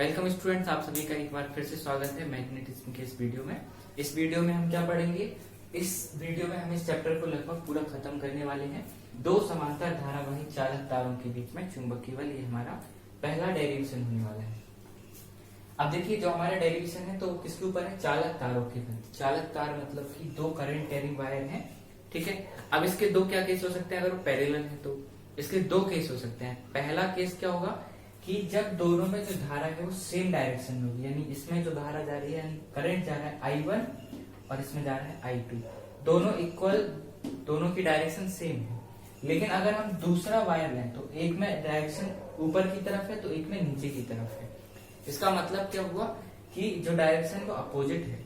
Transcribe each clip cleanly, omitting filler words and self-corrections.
Welcome students, आप सभी का एक बार फिर से स्वागत है मैग्नेटिज्म के इस वीडियो में। इस वीडियो में हम क्या पढ़ेंगे? इस वीडियो में हम इस चैप्टर को लगभग पूरा खत्म करने वाले हैं। दो समांतर धारावाही चालक तारों के बीच में चुंबकीय बल, ये हमारा पहला डेरिवेशन होने वाला है। अब देखिए, जो हमारा डेरिवेशन है तो किसके ऊपर है? चालक तारों के ऊपर। चालक तार मतलब कि दो करंट कैरिंग वायर हैं, ठीक है। अब इसके दो क्या केस हो सकते हैं? अगर वो पैरेलल है तो इसके दो केस हो सकते हैं। पहला केस क्या होगा कि जब दोनों में जो धारा है वो सेम डायरेक्शन में होगी, यानी इसमें जो धारा जा रही है, यानी करंट जा रहा है I1 और इसमें जा रहा है I2, दोनों इक्वल, दोनों की डायरेक्शन सेम है। लेकिन अगर हम दूसरा वायर लें तो एक में डायरेक्शन ऊपर की तरफ है तो एक में नीचे की तरफ है। इसका मतलब क्या हुआ कि जो डायरेक्शन वो अपोजिट है,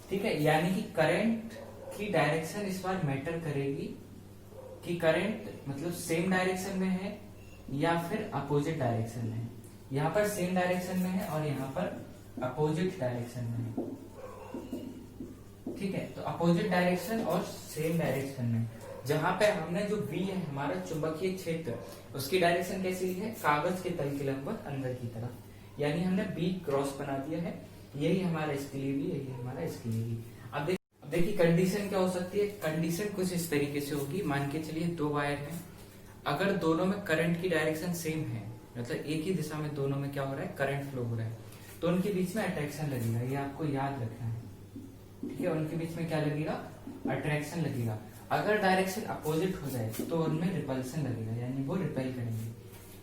ठीक है। यानी कि करंट की डायरेक्शन इस बार मैटर करेगी कि करंट मतलब सेम डायरेक्शन में है या फिर अपोजिट डायरेक्शन में है। यहाँ पर सेम डायरेक्शन में है और यहाँ पर अपोजिट डायरेक्शन में है, ठीक है। तो अपोजिट डायरेक्शन और सेम डायरेक्शन में, जहां पे हमने जो V है हमारा चुंबकीय क्षेत्र, उसकी डायरेक्शन कैसी ली है? कागज के तल के लंबवत अंदर की तरफ, यानी हमने B क्रॉस बना दिया है। यही हमारा इसके लिए भी, यही हमारा इसके लिए भी। अब देखिए कंडीशन क्या हो सकती है। कंडीशन कुछ इस तरीके से होगी। मान के चलिए दो वायर हैं, अगर दोनों में करंट की डायरेक्शन सेम है, मतलब एक ही दिशा में दोनों में क्या हो रहा है? करंट फ्लो हो रहा है, तो उनके बीच में अट्रैक्शन लगेगा। ये आपको याद रखना है, ठीक है। उनके बीच में क्या लगेगा? अट्रैक्शन लगेगा। अगर डायरेक्शन अपोजिट हो जाए तो उनमें रिपल्सन लगेगा, यानी वो रिपेल करेंगे।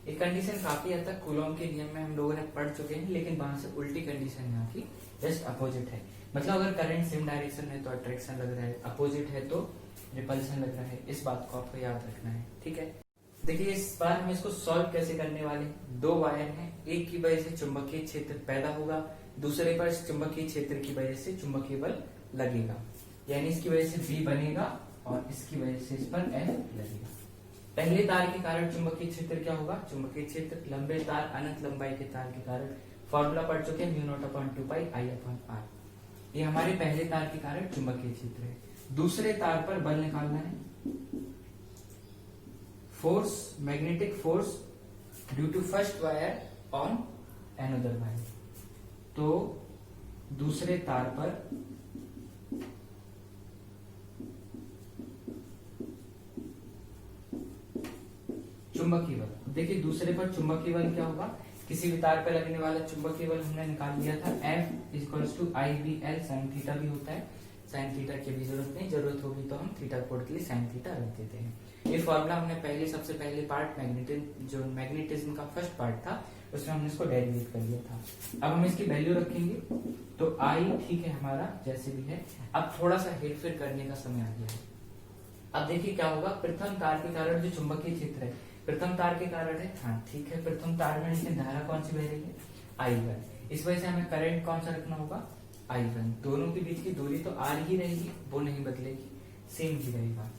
ये कंडीशन काफी हद तक कूलॉम के नियम में हम लोगों ने पढ़ चुके हैं, लेकिन वहां से उल्टी कंडीशन यहाँ की जस्ट अपोजिट है। मतलब अगर करंट सेम डायरेक्शन है तो अट्रैक्शन लग रहा है, अपोजिट है तो रिपल्सन लग रहा है। इस बात को आपको याद रखना है, ठीक है। देखिए इस बार हम इसको सॉल्व कैसे करने वाले हैं। दो वायर हैं, एक की वजह से चुंबकीय क्षेत्र पैदा होगा, दूसरे पर चुंबकीय क्षेत्र की वजह से चुंबकीय बल लगेगा, यानी इसकी वजह से B बनेगा और इसकी वजह से इस पर F लगेगा। पहले तार के कारण चुंबकीय क्षेत्र क्या होगा? चुंबकीय क्षेत्र लंबे तार अनंत लंबाई के तार के कारण फॉर्मूला पढ़ चुके हैं, μ0/2πI/r। ये हमारे पहले तार के कारण चुंबकीय क्षेत्र है। दूसरे तार पर बल निकालना है, force, magnetic force due to first wire on another wire. तो दूसरे तार पर चुंबकीय बल। देखिए दूसरे पर चुंबकीय बल क्या होगा? किसी भी तार पर लगने वाला चुंबकीय बल हमने निकाल लिया था, F = IBL sin थीटा भी होता है। साइन थीटा की भी जरूरत नहीं, जरूरत होगी तो हम थीटा कोड के लिए साइन थीटा रख देते हैं। ये फॉर्मूला हमने सबसे पहले पार्ट जो मैग्नेटिज्म का फर्स्ट पार्ट था उसमें हमने इसको डेरिवेट कर लिया था। अब हम इसकी वैल्यू रखेंगे तो I ठीक है हमारा जैसे भी है। अब थोड़ा सा हेरफेर करने का समय आ गया है। अब देखिए क्या होगा, प्रथम तार के कारण जो चुंबकीय क्षेत्र है प्रथम तार के कारण है, हाँ ठीक है। प्रथम तार में लेकिन धारा कौन सी बह रही है? I1। इस वजह से हमें करंट कौन सा रखना होगा? I1। दोनों के बीच की दूरी तो R ही रहेगी, वो नहीं बदलेगी, सेम ही रहेगा।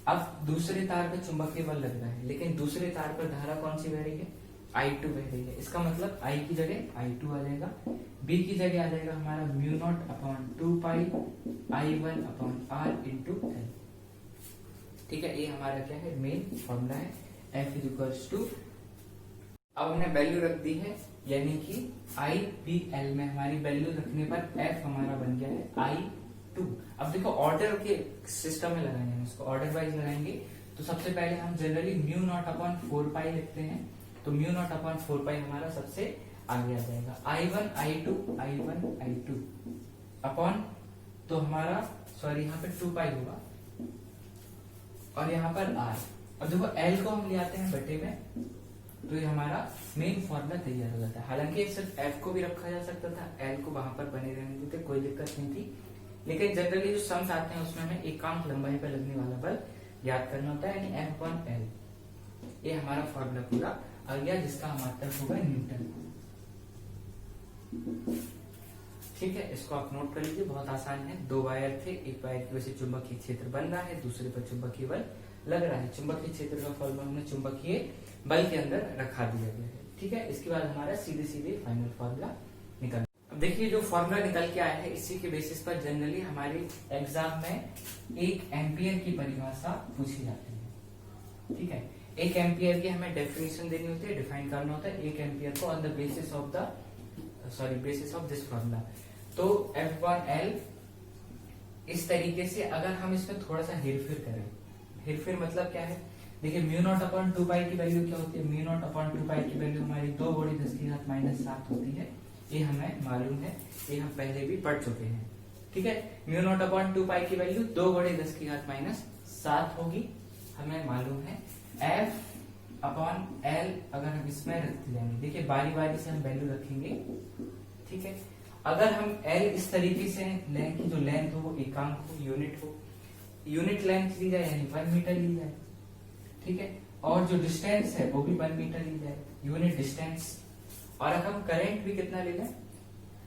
अब दूसरे तार पर चुंबकीय बल लग रहा है, लेकिन दूसरे तार पर धारा कौन सी बह रही है? I2 बह रही है। इसका मतलब I की जगह I2 आ जाएगा, B की जगह आ जाएगा हमारा μ0/2πI1/r × L, ठीक है। ये हमारा क्या है? मेन फॉर्मूला है। F = अब हमने वैल्यू रख दी है, यानी कि IBL में हमारी वैल्यू रखने पर F हमारा बन गया है I2। अब देखो ऑर्डर के सिस्टम में लगाएंगे, हम इसको ऑर्डर वाइज लगाएंगे। तो सबसे पहले हम जनरली μ0/4π लिखते हैं, तो μ0/4π हमारा सबसे आगे आ जाएगा। I1 I2 अपॉन, तो हमारा सॉरी यहाँ पे 2π होगा और यहाँ पर R। अब देखो L को हम ले आते हैं बटे में, तो ये हमारा मेन फॉर्मूला तैयार हो जाता है। हालांकि सिर्फ F को भी रखा जा सकता था, L को वहां पर बने रहने देते, कोई दिक्कत नहीं थी। लेकिन जनरली जो सम्स आते हैं उसमें हमें एकांक लंबाई पर लगने वाला बल याद करना होता है, यानी F/L। ये हमारा फॉर्मूला पूरा आ गया, जिसका हमारा होगा न्यूटन, ठीक है। इसको आप नोट कर लीजिए, बहुत आसान है। दो वायर थे, एक वायर की वजह से चुंबकीय क्षेत्र बन रहा है, दूसरे पर चुंबकीय बल लग रहा है। चुंबकीय क्षेत्र का फॉर्मूला हमने चुंबकीय बल के अंदर रखा दिया गया है, ठीक है। इसके बाद हमारा सीधे फाइनल फॉर्मूला निकल। अब देखिए जो फॉर्मूला निकल के आया है, इसी के बेसिस पर जनरली हमारे एग्जाम में 1 एम्पियर की परिभाषा पूछी जाती है, ठीक है। 1 एम्पियर की हमें डेफिनेशन देनी होती है, डिफाइन करना होता है 1 एम्पियर को on the basis of the basis of this formula. तो F1L इस तरीके से अगर हम इसमें थोड़ा सा हेरफेर करें, हेरफेर मतलब क्या है, देखिए म्यू नॉट अपॉन 2 पाई की वैल्यू क्या होती है, म्यू नॉट अपॉन 2 पाई की वैल्यू हमारी 2 बड़ी 10 की घात -7 होती है, ये हमें मालूम है, ये हम पहले भी पढ़ चुके हैं। ठीक है, म्यू नॉट अपॉन 2 पाई की वैल्यू 2 बड़ी 10 की घात -7 होगी, हमें मालूम है। F अपॉन L अगर हम इसमें रख जाएंगे, देखिए बारी बारी से हम वैल्यू रखेंगे। ठीक है, अगर हम L इस तरीके से लें कि जो लेंथ हो वो एकांक हो, यूनिट हो, यूनिट लेंथ ली जाए यानी 1 मीटर ली जाए। ठीक है, और जो डिस्टेंस है वो भी 1 मीटर ली जाए, यूनिट डिस्टेंस। और अगर हम करंट भी कितना ले लें,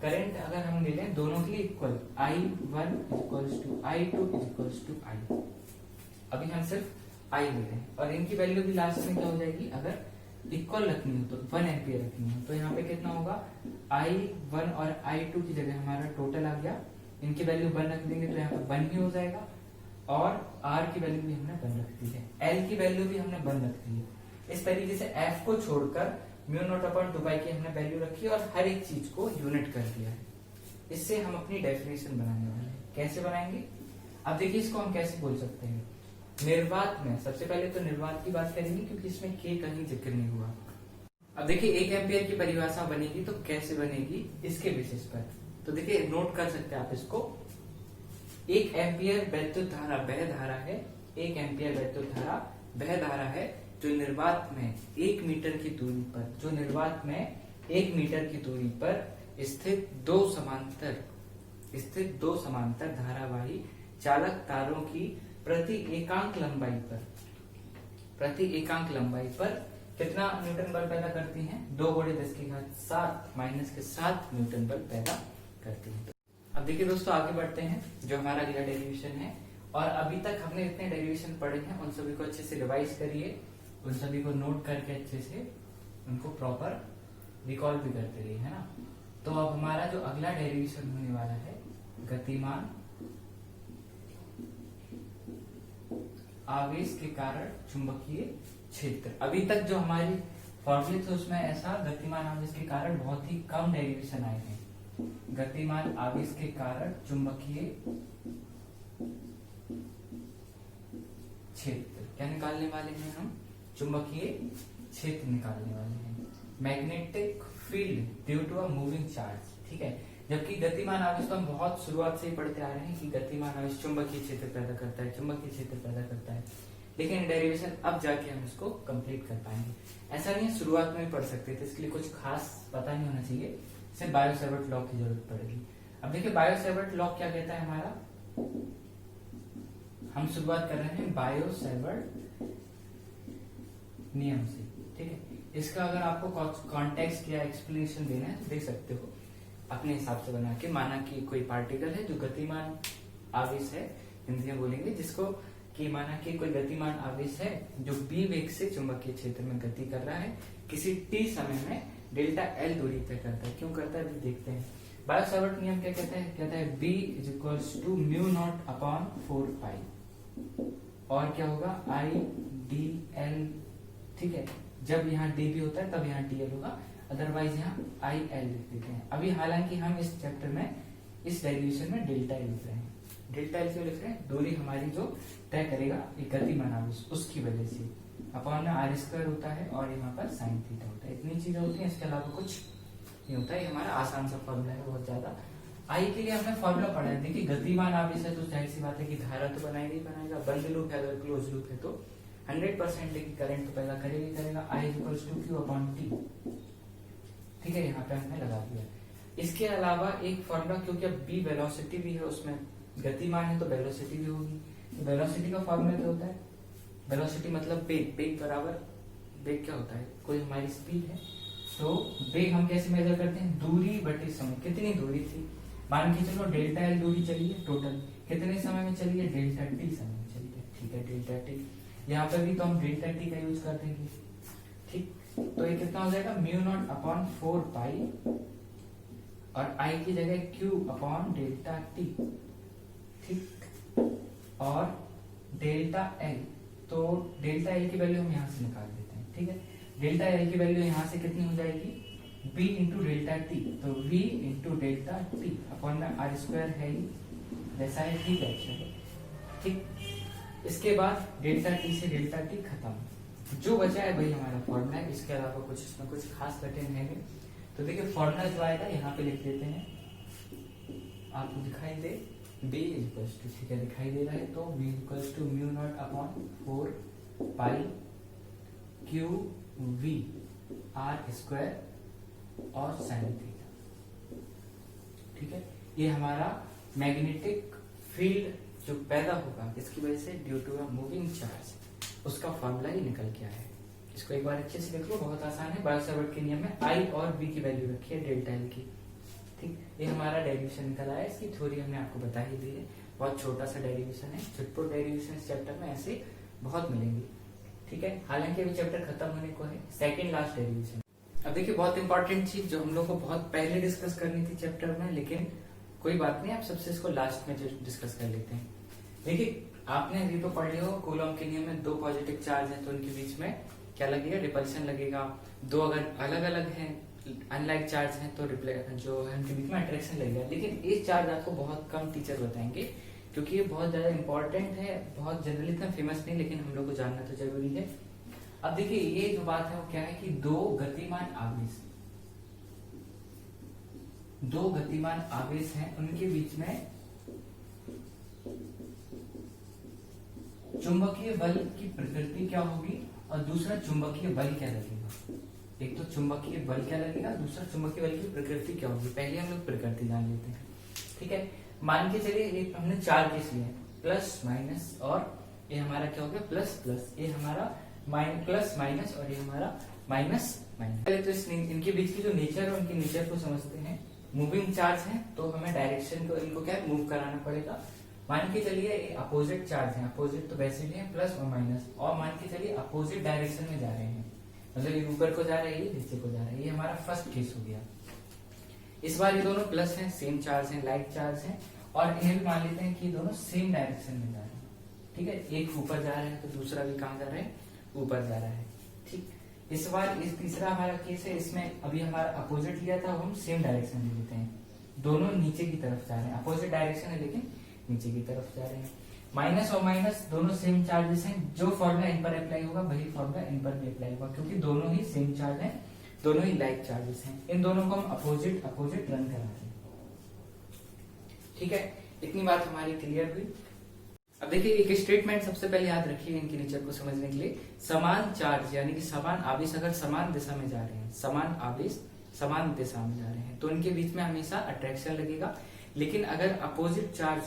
करंट अगर हम ले लें दोनों के लिए equal, I1 equals to I2 equals to I। अभी हम सिर्फ I ले रहे हैं और इनकी वैल्यू भी लास्ट में क्या हो जाएगी, अगर इक्वल रखनी हो तो 1 एम्पियर रखनी हो तो यहाँ पे कितना होगा, I1 और I2 की जगह हमारा टोटल आ गया, इनकी वैल्यू 1 रख देंगे तो यहाँ पे 1 ही हो जाएगा, और R की वैल्यू भी हमने 1 रख दी है, L की वैल्यू भी हमने 1 रख दी है। इस तरीके से F को छोड़कर म्यू नॉट अपॉन 2 पाई की हमने वैल्यू रखी और हर एक चीज को यूनिट कर दिया है। इससे हम अपनी डेफिनेशन बनाने वाले हैं। कैसे बनाएंगे, अब देखिए इसको हम कैसे बोल सकते हैं, निर्वात में सबसे पहले तो निर्वात की बात करेंगे क्योंकि इसमें K कहीं जिक्र नहीं हुआ। अब देखिए 1 एम्पियर की परिभाषा बनेगी तो कैसे बनेगी, इसके बेसिस पर। तो देखिए नोट कर सकते हैं आप इसको, 1 एम्पियर वैद्युत धारा वह धारा है, 1 एम्पियर वैद्युत धारा वह धारा है जो निर्वात में 1 मीटर की दूरी पर, जो निर्वात में 1 मीटर की दूरी पर स्थित दो समांतर धारावाही चालक तारों की प्रति एकांक लंबाई पर कितना न्यूटन बल पैदा करती हैं, 2 बड़े 10 की घात 7 माइनस के 7 न्यूटन बल पैदा करती हैं। अब देखिए दोस्तों आगे बढ़ते हैं, जो हमारा अगला डेरिवेशन है, और अभी तक हमने इतने डेरिवेशन पढ़े हैं उन सभी को अच्छे से रिवाइज करिए, उन सभी को नोट करके अच्छे से उनको प्रॉपर रिकॉल भी करते रहिए, है ना। तो अब हमारा जो अगला डेरिवेशन होने वाला है, गतिमान आवेश के कारण चुंबकीय क्षेत्र। अभी तक जो हमारी फॉर्मूले थे उसमें ऐसा गतिमान आवेश के कारण बहुत ही कम डेरिवेशन आए हैं। गतिमान आवेश के कारण चुंबकीय क्षेत्र क्या निकालने वाले हैं हम, चुंबकीय क्षेत्र निकालने वाले हैं, magnetic field due to a moving charge. ठीक है, जबकि गतिमान आवेश तो हम बहुत शुरुआत से ही पढ़ते आ रहे हैं कि गतिमान आवेश चुंबकीय क्षेत्र पैदा करता है, चुंबकीय क्षेत्र पैदा करता है, लेकिन डेरिवेशन अब जाके हम इसको कंप्लीट कर पाएंगे। ऐसा नहीं है शुरुआत में पढ़ सकते थे, इसके लिए कुछ खास पता नहीं होना चाहिए, सिर्फ बायो-सैवर्ट लॉ की जरूरत पड़ेगी। अब देखिए बायो-सैवर्ट लॉ क्या कहता है हमारा, हम शुरुआत कर रहे हैं बायो-सैवर्ट नियम से। ठीक है, इसका अगर आपको कॉन्टेक्स्ट या एक्सप्लेनेशन देना है तो दे सकते हो अपने हिसाब से बना के। माना कि कोई पार्टिकल है जो गतिमान आवेश है, हिंदी में बोलेंगे जिसको, कि माना कि कोई गतिमान आवेश है जो b वेग से चुंबकीय क्षेत्र में गति कर रहा है, किसी t समय में डेल्टा L दूरी तय करता है। क्यों करता है देखते हैं। बायो-सैवर्ट नियम क्या कहता है, कहता है b equals to mu naught upon 4 pi, और क्या होगा I/dl। ठीक है, जब यहाँ db होता है तब यहाँ dl होगा, अदरवाइज यहाँ IL लिख देते हैं। अभी हालांकि हम इस चैप्टर में इस डेरिवेशन में डेल्टा L लिख रहे हैं। डेल्टा L क्यों लिख रहे हैं, दूरी हमारी जो तय करेगा एक गतिमान आवेश, उसकी वजह से अपॉन में r² होता है और यहाँ पर sin थीटा होता है। इतनी चीजें होती हैं, इसके अलावा कुछ नहीं होता है। ये हमारा आसान सा फॉर्मूला है, बहुत ज्यादा। आई के लिए हमने फॉर्मूला पढ़ा है। देखिए गतिमान आवेश है तो जाहिर सी बात है कि धारा तो बनाएगा ही बनाएगा, बंद लूप है, अगर क्लोज लूप है तो 100% लेकिन करंट तो पैदा करेगा ही करेगा। I equals to Q upon T। ठीक है, यहाँ पे हमने लगा दिया। इसके अलावा एक फॉर्मूला, क्योंकि अब b वेलोसिटी भी है उसमें, गतिमान है तो वेलोसिटी भी होगी। तो वेलोसिटी का फॉर्मूला क्या होता है, वेलोसिटी मतलब बेग, बेग बराबर, बेग क्या होता है, कोई हमारी स्पीड है, तो बेग हम कैसे मेजर करते हैं, दूरी बटे समय। कितनी दूरी थी, मान के चलो डेल्टा L दूरी चली है, टोटल कितने समय में चली है, डेल्टा T समय में चली है। ठीक है, डेल्टा T, यहाँ पर भी तो हम डेल्टा T का यूज कर देंगे। ठीक, तो ये कितना हो जाएगा, म्यू नॉट अपॉन 4 पाई और I की जगह Q अपॉन डेल्टा T। ठीक, और डेल्टा L, तो डेल्टा L की वैल्यू हम यहाँ से निकाल देते हैं। ठीक है, डेल्टा L की वैल्यू यहाँ से कितनी हो जाएगी, b इंटू डेल्टा टी, तो v into delta T upon में आर स्क्वायर है ही, जैसा है ठीक है, अच्छा ठीक। इसके बाद डेल्टा टी से डेल्टा टी खत्म, जो बचा है वही हमारा फॉर्मूला है, इसके अलावा कुछ इसमें कुछ खास कठिन है नहीं। तो देखिए फॉर्मूला जो आएगा यहाँ पे लिख देते हैं, आपको दिखाई दे b इक्वल्स टू, ठीक है दिखाई दे रहा है, तो b equals to mu naught upon 4 pi q v r square और साइन थीटा, ठीक है। ये हमारा मैग्नेटिक फील्ड जो पैदा होगा इसकी वजह से due to a moving charge, उसका फॉर्मूला ही निकल के आया है। इसको एक बार अच्छे से देख लो, बहुत आसान है। बायो-सावर्ट के नियम में आई और बी की वैल्यू रखी है डेल्टा एल की, ठीक। ये हमारा डेरिवेशन निकल आया, इसकी थ्योरी हमने आपको बता ही दी है, बहुत छोटा सा डेरिवेशन है, छुटपुट डेरिवेशन इस चैप्टर में ऐसे बहुत मिलेंगे, ठीक है। हालांकि अभी चैप्टर खत्म होने को है, सेकंड लास्ट डेरिवेशन। अब देखिए बहुत इंपॉर्टेंट चीज जो हम लोग को बहुत पहले डिस्कस करनी थी चैप्टर में, लेकिन कोई बात नहीं, आप सबसे इसको लास्ट में डिस्कस कर लेते हैं। देखिए आपने अभी तो पढ़ लिया हो कूलॉम के नियम में, दो पॉजिटिव चार्ज है तो उनके बीच में क्या लगेगा, रिपल्शन लगेगा। दो अगर अलग अलग हैं, अनलाइक चार्ज हैं, तो जो है उनके बीच में अट्रैक्शन लगेगा। लेकिन एक चार्ज आपको बहुत कम टीचर बताएंगे, क्योंकि ये बहुत ज्यादा इंपॉर्टेंट है, बहुत जनरली इतना फेमस नहीं, लेकिन हम लोग को जानना तो जरूरी है। अब देखिए ये जो बात है वो क्या है कि दो गतिमान आवेश हैं, उनके बीच में चुंबकीय बल की प्रकृति क्या होगी और दूसरा चुंबकीय बल क्या लगेगा। एक तो चुंबकीय बल क्या लगेगा, दूसरा चुंबकीय बल की प्रकृति क्या होगी। पहले हम लोग प्रकृति जान लेते हैं, ठीक है। मान के चलिए एक हमने चार केस लिए, प्लस माइनस, और ये हमारा क्या हो गया प्लस प्लस, ये हमारा प्लस माइनस, और ये हमारा माइनस माइनस। पहले तो इनके बीच की जो नेचर है उनके नेचर को समझते हैं। मूविंग चार्ज है तो हमें डायरेक्शन को इनको क्या मूव कराना पड़ेगा। मान के चलिए अपोजिट चार्ज है, अपोजिट तो वैसे भी है प्लस और माइनस, और मान के चलिए अपोजिट डायरेक्शन में जा रहे हैं, मतलब ये ऊपर को जा रहे हैं, ये नीचे को जा रहे हैं। ये हमारा फर्स्ट केस हो गया। इस बार ये दोनों प्लस हैं, सेम चार्ज हैं, लाइक चार्ज हैं, और इन्हें भी मान लेते हैं कि दोनों सेम डायरेक्शन में जा रहे हैं, ठीक है। एक ऊपर जा रहा है तो दूसरा भी कहाँ जा रहा है, ऊपर जा रहा है, ठीक। इस बार इस तीसरा हमारा केस है, इसमें अभी हमारा अपोजिट लिया था, हम सेम डायरेक्शन में लेते हैं, दोनों नीचे की तरफ जा रहे हैं, अपोजिट डायरेक्शन है लेकिन नीचे की तरफ जा रहे हैं। माइनस और माइनस दोनों सेम चार्जेस हैं, जो फॉर्मूला इन पर अप्लाई होगा वही फॉर्मूला इन पर भी अप्लाई होगा, क्योंकि दोनों ही सेम चार्ज हैं, दोनों ही लाइक चार्जेस हैं। इन दोनों को हम अपोजिट अपोजिट रन करा रहे हैं, ठीक है। इतनी बात हमारी क्लियर हुई। अब देखिए एक स्टेटमेंट सबसे पहले याद रखिए इनके नेचर को समझने के लिए। समान चार्ज यानी कि समान आवेश अगर समान दिशा में जा रहे हैं, समान आवेश समान दिशा में जा रहे हैं, तो इनके बीच में हमेशा अट्रैक्शन लगेगा। लेकिन अगर अपोजिट चार्ज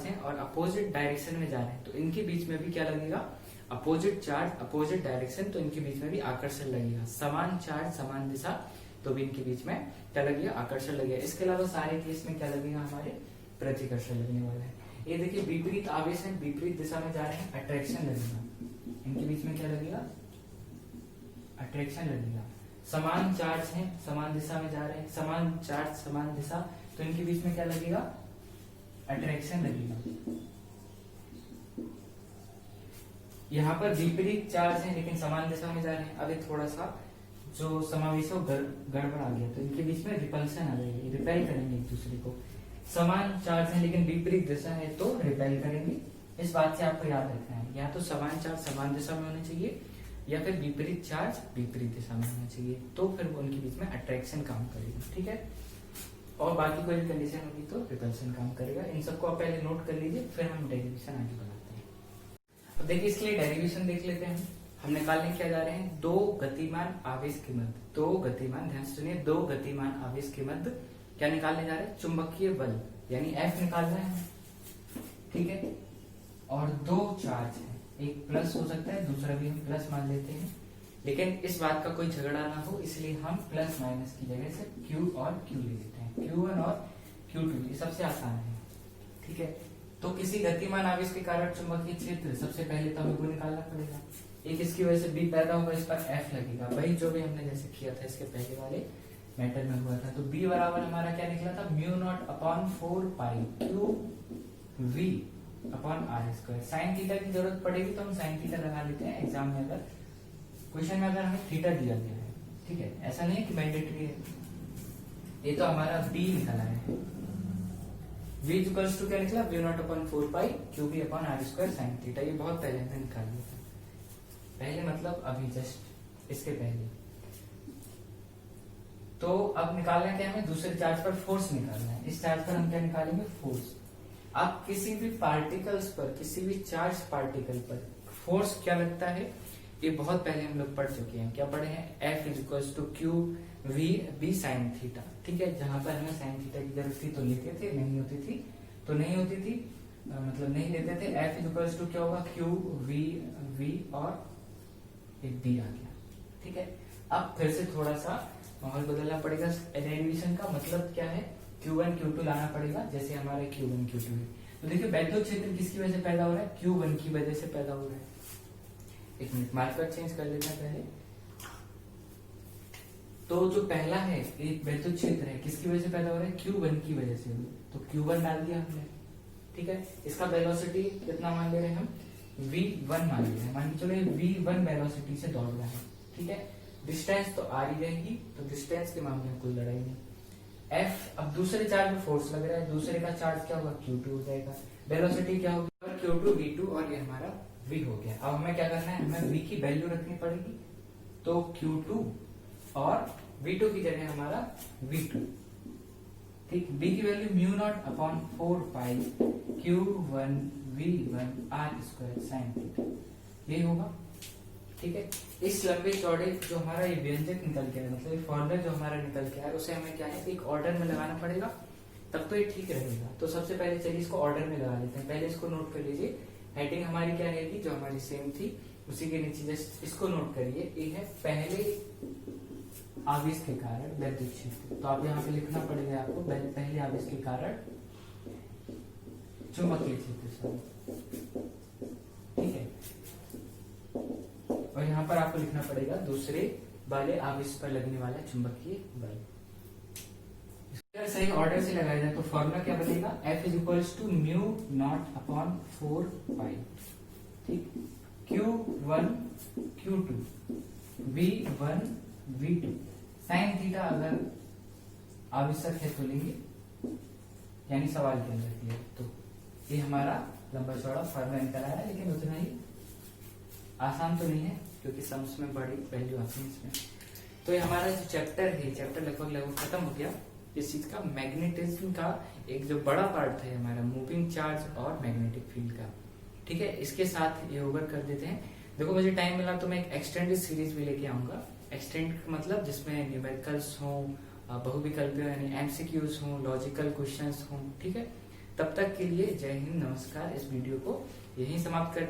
हैं और अपोजिट डायरेक्शन में जा रहे हैं, तो इनके बीच में भी क्या लगेगा, अपोजिट चार्ज अपोजिट डायरेक्शन, तो इनके बीच में भी आकर्षण लगेगा। समान चार्ज समान दिशा, तो भी इनके बीच में क्या लगेगा, आकर्षण लगेगा। इसके अलावा सारे केस में क्या लगेगा, हमारे प्रतिकर्षण लगने वाला है। ये देखिए विपरीत आवेश है, विपरीत दिशा में जा रहे हैं, अट्रैक्शन लगेगा, इनके बीच में क्या लगेगा, अट्रैक्शन लगेगा। समान चार्ज है, समान दिशा में जा रहे हैं, समान चार्ज समान दिशा, तो इनके बीच में क्या लगेगा, अट्रैक्शन लगेगा। यहाँ पर विपरीत चार्ज है लेकिन समान दिशा में जा रहे हैं, अभी थोड़ा सा जो समावेश हो गड़बड़ आ गया, तो इनके बीच में रिपल्सन आ जाएगी, रिपेल करेंगे एक दूसरे को। समान चार्ज है लेकिन विपरीत दिशा है तो रिपेल करेंगे। इस बात से आपको याद रखना है, या तो समान चार्ज समान दिशा में होने चाहिए, या फिर विपरीत चार्ज विपरीत दिशा में होना चाहिए, तो फिर उनके बीच में अट्रैक्शन काम करेगी, ठीक है। और बाकी कोई भी कंडीशन होगी तो रिपल्सन काम करेगा। इन सबको आप पहले नोट कर लीजिए, फिर हम डेरिवेशन आगे बढ़ाते हैं। अब देखिए इसके लिए डेरिवेशन देख लेते हैं। हम निकालने क्या जा रहे हैं, दो गतिमान आवेश के मध्य, दो गतिमान, ध्यान सुनिए, दो गतिमान आवेश के मध्य क्या निकालने जा रहे हैं, चुंबकीय बल यानी F निकालना है, ठीक है। और दो चार्ज है, एक प्लस हो सकता है, दूसरा भी हम प्लस मान लेते हैं, लेकिन इस बात का कोई झगड़ा ना हो इसलिए हम प्लस माइनस की जगह से Q और Q ले लेते हैं, Q1 और Q2, ये सबसे आसान है, ठीक है। तो किसी गतिमान आवेश के कारण चुंबकीय क्षेत्र, सबसे पहले तो हमें वो निकालना पड़ेगा। एक इसकी वजह से B पैदा होगा, इस पर F लगेगा, वही जो भी हमने जैसे किया था इसके पहले वाले मैटर में हुआ था। तो B बराबर हमारा क्या निकला था, mu naught upon 4 pi q v upon r square. Sine theta की जरूरत पड़ेगी तो हम साइन थीटा लगा लेते हैं एग्जाम में, अगर क्वेश्चन में अगर हमें थीटा दिया गया है, ठीक है, ऐसा नहीं है कि मैंडेटरी है। ये तो हमारा बी निकला है, v इक्वल्स टू क्या निकला, v naught upon 4 pi q b upon r square sine theta. ये बहुत पहले हमने निकाल लिया था, पहले मतलब अभी जस्ट इसके पहले। तो अब निकालना क्या है हमें, दूसरे चार्ज पर फोर्स निकालना है। इस चार्ज पर हम क्या निकालेंगे, फोर्स। अब किसी भी पार्टिकल्स पर, किसी भी चार्ज पार्टिकल पर फोर्स क्या लगता है, ये बहुत पहले हम लोग पढ़ चुके हैं। क्या पढ़े हैं, F is equal to q v b sine theta. ठीक है, जहां पर हमें साइन थीटा की जरूरत थी तो लेते थे, नहीं होती थी तो नहीं होती थी, मतलब नहीं लेते थे। F इज इक्वल टू क्या होगा, क्यू वी वी और एक डी आ गया। ठीक है, अब फिर से थोड़ा सा माहौल बदलना पड़ेगा। डेरिवेशन का मतलब क्या है, Q1 Q2 लाना पड़ेगा, जैसे हमारे Q1 Q2 है। तो देखिए वैद्युत क्षेत्र किसकी वजह से पैदा हो रहा है, Q1 की वजह से पैदा हो रहा है। एक मिनट, मार्कर चेंज कर लेते हैं पहले। तो जो पहला है एक वैद्युत क्षेत्र है, किसकी वजह से पैदा हो रहा है, Q1 की वजह से। तो Q1 डाल दिया हमने। ठीक है, इसका वेलोसिटी कितना मान ले रहे हैं हम, v1 मान ले रहे हैं। मान के चलो v1 वेलोसिटी से दौड़ रहा है। ठीक है, डिस्टेंस तो आ रही रहेगी, तो डिस्टेंस के मामले में कोई लड़ाई नहीं। F, अब दूसरे चार्ज में फोर्स लग रहा है, दूसरे का चार्ज क्या होगा, Q2 हो जाएगा। वेलोसिटी क्या होगी, Q2 V2 और ये हमारा V हो गया। अब हमें क्या करना है, हमें V की वैल्यू रखनी पड़ेगी। तो Q2 और V2 की जगह हमारा V2। ठीक, B की वैल्यू म्यू नॉट अपॉन 4 पाई Q1 V1 R square sine theta, ये होगा। ठीक है, इस लंबे चौड़े जो हमारा ये व्यंजक निकल के है, मतलब ये फॉर्मूला जो हमारा निकल के है, उसे हमें क्या है, एक ऑर्डर में लगाना पड़ेगा, तब तो ये ठीक रहेगा। तो सबसे पहले चलिए इसको ऑर्डर में लगा लेते हैं। पहले इसको नोट कर लीजिए, हेडिंग हमारी क्या रहेगी, जो हमारी सेम थी उसी के नीचे जस्ट इसको नोट करिए। ये है पहले आवेश के कारण वैद्युत क्षेत्र। तो आप यहाँ पे लिखना पड़ेगा आपको, पहले आवेश के कारण चुंबकीय क्षेत्र। ठीक है, और यहाँ पर आपको लिखना पड़ेगा दूसरे वाले आवेश पर लगने वाला चुंबकीय बल। सही ऑर्डर से लगाया जाए तो फॉर्मूला क्या बनेगा, F is equals to mu naught upon 4 pi. ठीक, Q1 Q2 V1 V2 sine theta अगर आवश्यक है तो लेंगे, यानी सवाल के अंदर दिया तो ये हमारा लंबा चौड़ा फॉर्मूला निकल आया है। लेकिन उतना ही आसान तो नहीं है, क्योंकि सम्स में बड़ी वैल्यू आती है इसमें। तो ये हमारा जो चैप्टर है, चैप्टर लगभग खत्म हो गया। इस चीज का मैग्नेटिज्म का एक जो बड़ा पार्ट है हमारा मूविंग चार्ज और मैग्नेटिक फील्ड का। ठीक है, इसके साथ ये ओवर कर देते हैं। देखो मुझे टाइम मिला तो मैं एक एक्सटेंडेड सीरीज भी लेके आऊंगा। एक्सटेंड मतलब जिसमें न्यूमेरिकल्स हो, बहुविकल्प यानी एमसीक्यूज हो, लॉजिकल क्वेश्चंस हो। ठीक है, तब तक के लिए जय हिंद, नमस्कार। इस वीडियो को यहीं समाप्त कर